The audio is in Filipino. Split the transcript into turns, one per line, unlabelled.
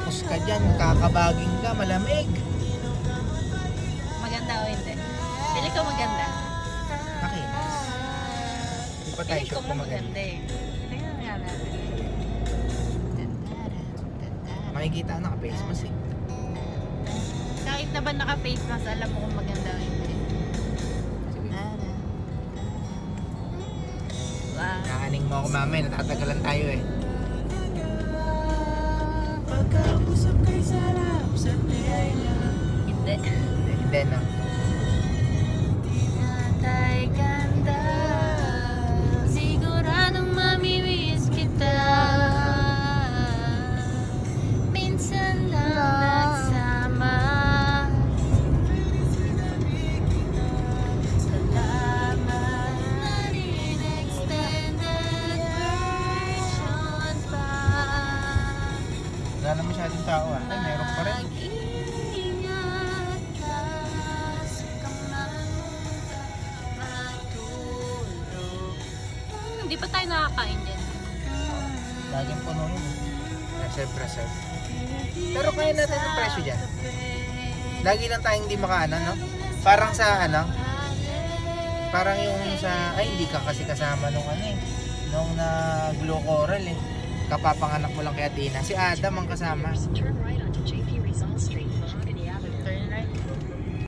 Tapos ka dyan, kakabaging ka, malamig.
Maganda o hindi? Pili ko maganda.
Nakinis. Hindi pa tayo
Pili ko
sure
mo
kung
maganda
maganda.
eh. Tingnan nga natin.
Makikita ka naka-face mask eh.
Kahit na ba naka-face mask, alam mo kung maganda o hindi.
Sige.
Wow.
Naaning mo ako mamaya, natatagalan tayo eh.
Hindi.
Hindi na.
Natay ganda, siguradong mamimiss kita. Minsan lang nagsama. Salamat na rin extended version pa.
Wala na masyadong tao ah. Ay, meron pa rin.
Mag-ingat ka sa matulog. Hindi pa tayo nakakain dyan.
Laging puno yun eh. Reserve. Pero kaya natin ang presyo dyan. Lagi lang tayong hindi makaano, no? Parang sa ano, parang yung sa, ay hindi ka kasi kasama nung ano eh. Nung nag-Glow Coral eh. Kapapanganak mo lang kay Athena. Si Adam ang kasama.